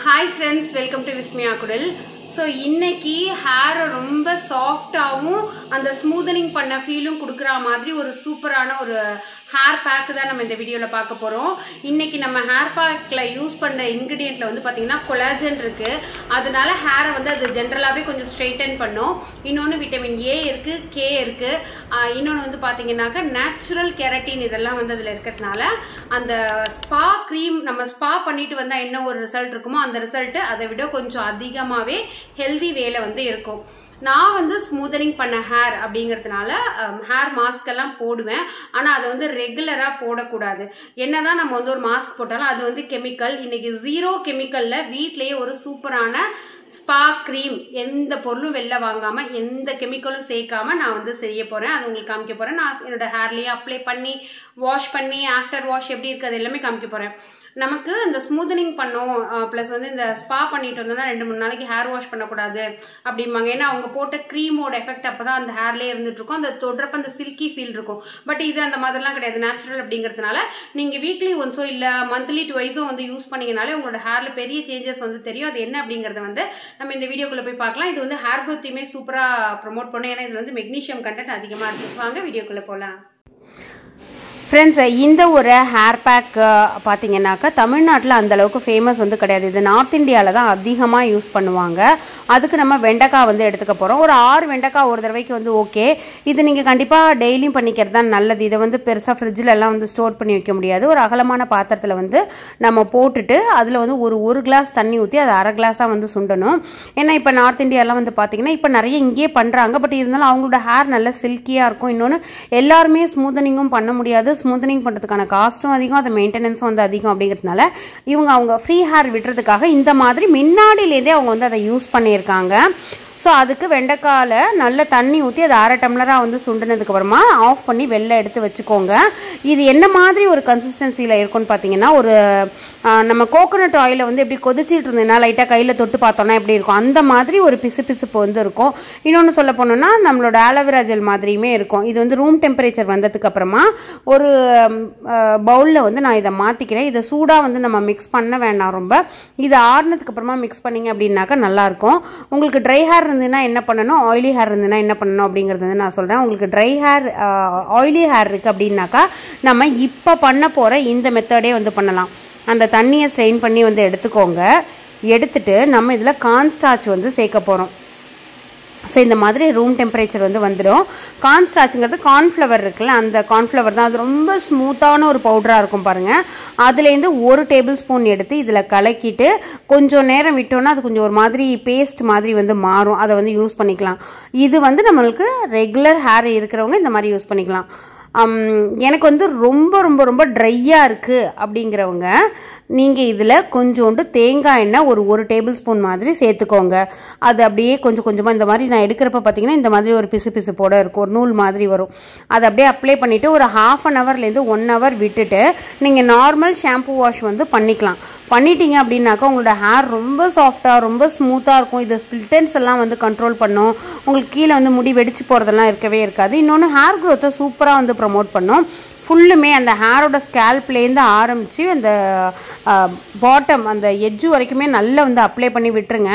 Hi friends, welcome to Vismaya Kudal. So இன்னைக்கு hair ரொம்ப சாஃப்ட்டாவும் அந்த ஸ்மூதனிங் பண்ண ஃபீலும் குடுக்குற மாதிரி ஒரு சூப்பரான ஒரு hair pack தான் நம்ம இந்த வீடியோல பார்க்க போறோம். இன்னைக்கு நம்ம hair packல யூஸ் பண்ண இன்கிரிடியன்ட்ல வந்து பாத்தீங்கன்னா கொலாஜன் இருக்கு. அதனால hair வந்து அது ஜெனரலாவே கொஞ்சம் ஸ்ட்ரைட்டன் பண்ணும். இன்னொன்னு விட்டமின் A இருக்கு, K இருக்கு. இன்னொன்னு வந்து பாத்தீங்கன்னாக்க நேச்சுரல் கெரட்டின் இதெல்லாம் வந்து அதுல இருக்கிறதுனால அந்த ஸ்பா க்ரீம் நம்ம ஸ்பா பண்ணிட்டு வந்தா என்ன ஒரு ரிசல்ட் இருக்குமோ அந்த ரிசல்ட் அதை விட கொஞ்சம் அதிகமாவே ஹெல்தி வேல வந்து இருக்கும். நான் வந்து ஸ்மூதனிங் பண்ண ஹேர் அப்படிங்கிறதுனால ஹேர் மாஸ்க் எல்லாம் போடுவேன். ஆனா அதை வந்து ரெகுலரா போடக்கூடாது. என்னதான் நம்ம வந்து ஒரு மாஸ்க் போட்டாலும் அது வந்து கெமிக்கல். இன்னைக்கு 0 கெமிக்கல்ல வீட்லயே ஒரு சூப்பரான ஸ்பா க்ரீம் எந்த பொருளும் வெளில வாங்காம எந்த கெமிக்கலும் சேர்க்காம நான் வந்து செய்ய போறேன். அது உங்களுக்கு காமிக்க போறேன். நான் என்னோட ஹேர்லயே அப்ளை பண்ணி வாஷ் பண்ணி ஆஃப்டர் வாஷ் எப்படி இருக்கு அது எல்லாமே காமிக்க போறேன். நமக்கு இந்த ஸ்மூதனிங் பண்ணோம் பிளஸ் வந்து இந்த ஸ்பா பண்ணிட்டு வந்தோம்னா 2-3 நாளைக்கு ஹேர் வாஷ் பண்ணக்கூடாது அப்படிம்பாங்க. ஏன்னா அவங்க போட்ட க்ரீமோட எஃபெக்ட் அப்பதான் அந்த ஹேர்லயே இருந்துட்டு இருக்கும். அந்த தொடுறப்ப அந்த சில்கி ஃபீல் இருக்கும். பட் இது அந்த மாதிரிலாம் கிடையாது. நேச்சுரல் அப்படிங்கிறதுனால நீங்க வீக்லி ஒன்ஸோ இல்ல மந்த்லி ட்வைஸோ வந்து யூஸ் பண்ணீங்கனாலே உங்களோட ஹேர்ல பெரிய சேஞ்சஸ் வந்து தெரியும். அது என்ன அப்படிங்கறத வந்து நம்ம இந்த வீடியோக்குள்ள போய் பார்க்கலாம். இது வந்து ஹேர் க்ரோத்தையுமே சூப்பரா ப்ரொமோட் பண்ணும். ஏன்னா இதுல வந்து மெக்னீஷியம் கண்டென்ட் அதிகமா இருக்கு. வாங்க வீடியோக்குள்ள போலாம். ஃப்ரெண்ட்ஸ், இந்த ஒரு ஹேர் பேக் பார்த்தீங்கன்னாக்கா தமிழ்நாட்டில் அந்தளவுக்கு ஃபேமஸ் வந்து கிடையாது. இது நார்த் இந்தியாவில் தான் அதிகமாக யூஸ் பண்ணுவாங்க. அதுக்கு நம்ம வெண்டைக்காய் வந்து எடுத்துக்க போகிறோம். ஒரு 6 வெண்டைக்காய் ஒரு தடவைக்கு வந்து ஓகே. இது நீங்கள் கண்டிப்பாக டெய்லியும் பண்ணிக்கிறது தான் நல்லது. இதை வந்து பெருசாக ஃப்ரிட்ஜில் எல்லாம் வந்து ஸ்டோர் பண்ணி வைக்க முடியாது. ஒரு அகலமான பாத்திரத்தில் வந்து நம்ம போட்டுட்டு அதில் வந்து ஒரு கிளாஸ் தண்ணி ஊற்றி அதை அரை கிளாஸாக வந்து சுண்டணும். ஏன்னா இப்போ நார்த் இந்தியாலாம் வந்து பார்த்தீங்கன்னா இப்போ நிறைய இங்கேயே பண்ணுறாங்க. பட் இருந்தாலும் அவங்களோட ஹேர் நல்ல சில்கியாக இருக்கும். இன்னொன்று எல்லாருமே ஸ்மூதனிங்கும் பண்ண முடியாது. ஸ்மூதனிங் பண்ணுறதுக்கான காஸ்ட்டும் அதிகம், அது மெயின்டெனன்ஸும் வந்து அதிகம். அப்படிங்கிறதுனால அவங்க ஃப்ரீ ஹேர் விடுறதுக்காக இந்த மாதிரி முன்னாடியிலேருந்தே அவங்க வந்து அதை யூஸ் பண்ணியிருக்காங்க. ஸோ அதுக்கு வெண்டைக்காயில் நல்ல தண்ணி ஊற்றி அதை 1/2 டம்ளராக வந்து சுண்டினதுக்கு அப்புறமா ஆஃப் பண்ணி வெளில எடுத்து வச்சுக்கோங்க. இது என்ன மாதிரி ஒரு கன்சிஸ்டன்சியில் இருக்கும்னு பார்த்தீங்கன்னா ஒரு நம்ம கோகோனட் ஆயிலை வந்து எப்படி கொதிச்சிட்டு இருந்ததுன்னா லைட்டாக கையில் தொட்டு பார்த்தோன்னா எப்படி இருக்கும் அந்த மாதிரி ஒரு பிசுப்பு வந்து இருக்கும். இன்னொன்று சொல்ல போனோம்னா நம்மளோட ஆலோவேரா ஜெல் மாதிரியுமே இருக்கும். இது வந்து ரூம் டெம்பரேச்சர் வந்ததுக்கு அப்புறமா ஒரு பவுலில் வந்து நான் இதை மாற்றிக்கிறேன். இதை சூடாக வந்து நம்ம மிக்ஸ் பண்ண வேண்டாம் ரொம்ப. இது ஆறுனதுக்கு அப்புறமா மிக்ஸ் பண்ணிங்க அப்படின்னாக்கா நல்லாயிருக்கும். உங்களுக்கு ட்ரை ஹேர் இருந்ததுன்னா என்ன பண்ணணும், ஆயிலி ஹேர் இருந்ததுன்னா என்ன பண்ணணும் அப்படிங்கிறது வந்து நான் சொல்கிறேன். உங்களுக்கு ட்ரை ஹேர் ஆயிலி ஹேர் இருக்குது அப்படின்னாக்கா நம்ம இப்போ பண்ண போகிற இந்த மெத்தடே வந்து பண்ணலாம். அந்த தண்ணியை ஸ்ட்ரெயின் பண்ணி வந்து எடுத்துக்கோங்க. எடுத்துட்டு நம்ம இதில் கார்ன்ஸ்டார்ச் வந்து சேர்க்க போகிறோம். ஸோ இந்த மாதிரி ரூம் டெம்பரேச்சர் வந்து வந்துடும். கார்ன்ஸ்டார்ச்ங்கிறது கார்ன்ஃப்ளவர் இருக்குல்ல, அந்த கார்ன்ஃப்ளவர் தான். அது ரொம்ப ஸ்மூத்தான ஒரு பவுடராக இருக்கும் பாருங்கள். அதுலேருந்து 1 டேபிள் ஸ்பூன் எடுத்து இதில் கலக்கிட்டு கொஞ்சம் நேரம் விட்டோன்னா அது கொஞ்சம் ஒரு மாதிரி பேஸ்ட் மாதிரி வந்து மாறும். அதை வந்து யூஸ் பண்ணிக்கலாம். இது வந்து நம்மளுக்கு ரெகுலர் ஹேர் இருக்கிறவங்க இந்த மாதிரி யூஸ் பண்ணிக்கலாம். எனக்கு வந்து ரொம்ப ரொம்ப ரொம்ப ட்ரையாக இருக்குது அப்படிங்கிறவங்க நீங்கள் இதில் கொஞ்சோண்டு தேங்காய் எண்ணெய் ஒரு டேபிள் ஸ்பூன் மாதிரி சேர்த்துக்கோங்க. அது அப்படியே கொஞ்சம் கொஞ்சமாக இந்த மாதிரி நான் எடுக்கிறப்ப பார்த்தீங்கன்னா இந்த மாதிரி ஒரு பிசு போட இருக்கும், ஒரு நூல் மாதிரி வரும். அதை அப்படியே அப்ளை பண்ணிவிட்டு ஒரு 1/2 ஹவர்லேருந்து 1 ஹவர் விட்டுட்டு நீங்கள் நார்மல் ஷாம்பு வாஷ் வந்து பண்ணிக்கலாம். பண்ணிட்டீங்க அப்படின்னாக்கா உங்களோட ஹேர் ரொம்ப சாஃப்டாக ரொம்ப ஸ்மூத்தாக இருக்கும். இது ஸ்பிளிட்டன்ஸ் எல்லாம் வந்து கண்ட்ரோல் பண்ணும். உங்களுக்கு கீழே வந்து முடி வெடிச்சு போகிறதெல்லாம் இருக்கவே இருக்காது. இன்னொன்று ஹேர் க்ரோத்தை சூப்பராக வந்து ப்ரமோட் பண்ணும். ஃபுல்லுமே அந்த ஹேரோட ஸ்கேல்ப்லேருந்து ஆரம்பித்து அந்த பாட்டம் அந்த எட்ஜு வரைக்குமே நல்லா வந்து அப்ளை பண்ணி விட்டுருங்க.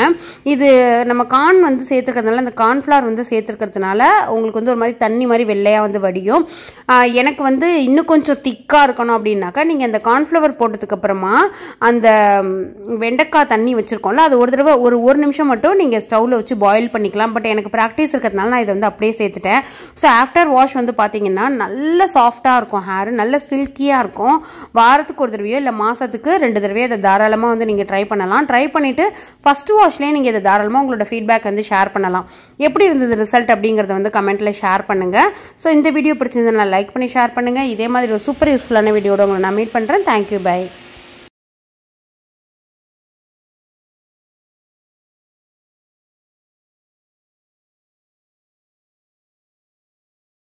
இது நம்ம கார்ன் வந்து சேர்த்துக்கிறதுனால அந்த கார்ன்ஃப்ளவர் வந்து சேர்த்துருக்கிறதுனால உங்களுக்கு வந்து ஒரு மாதிரி தண்ணி மாதிரி வெள்ளையாக வந்து வடியும். எனக்கு வந்து இன்னும் கொஞ்சம் திக்காக இருக்கணும் அப்படின்னாக்கா நீங்கள் அந்த கார்ன்ஃப்ளவர் போட்டதுக்கப்புறமா அந்த வெண்டைக்காய் தண்ணி வச்சுருக்கோம்ல அது ஒரு தடவை ஒரு நிமிஷம் மட்டும் நீங்கள் ஸ்டவ்வில் வச்சு பாயில் பண்ணிக்கலாம். பட் எனக்கு ப்ராக்டிஸ் இருக்கிறதுனால நான் இதை வந்து அப்படியே சேர்த்துட்டேன். ஸோ ஆஃப்டர் வாஷ் வந்து பார்த்தீங்கன்னா நல்ல சாஃப்டாக இருக்கும் ஹேர், நல்ல சில்கியாக இருக்கும். வாரத்துக்கு ஒரு தடவையோ இல்லை மாதத்துக்கு 2 தடவையோ இதை தாராளமாக வந்து நீங்கள் ட்ரை பண்ணலாம். ட்ரை பண்ணிவிட்டு ஃபஸ்ட்டு வாஷ்லேயே நீங்கள் இதை தாராளமாக உங்களோட ஃபீட்பேக் வந்து ஷேர் பண்ணலாம். எப்படி இருந்தது ரிசல்ட் அப்படிங்கிறத வந்து கமெண்ட்டில் ஷேர் பண்ணுங்கள். ஸோ இந்த வீடியோ பிடிச்சிருந்ததுனால லைக் பண்ணி ஷேர் பண்ணுங்கள். இதே மாதிரி ஒரு சூப்பர் யூஸ்ஃபுல்லான வீடியோட உங்களை நான் மீட் பண்ணுறேன். Thank you, by.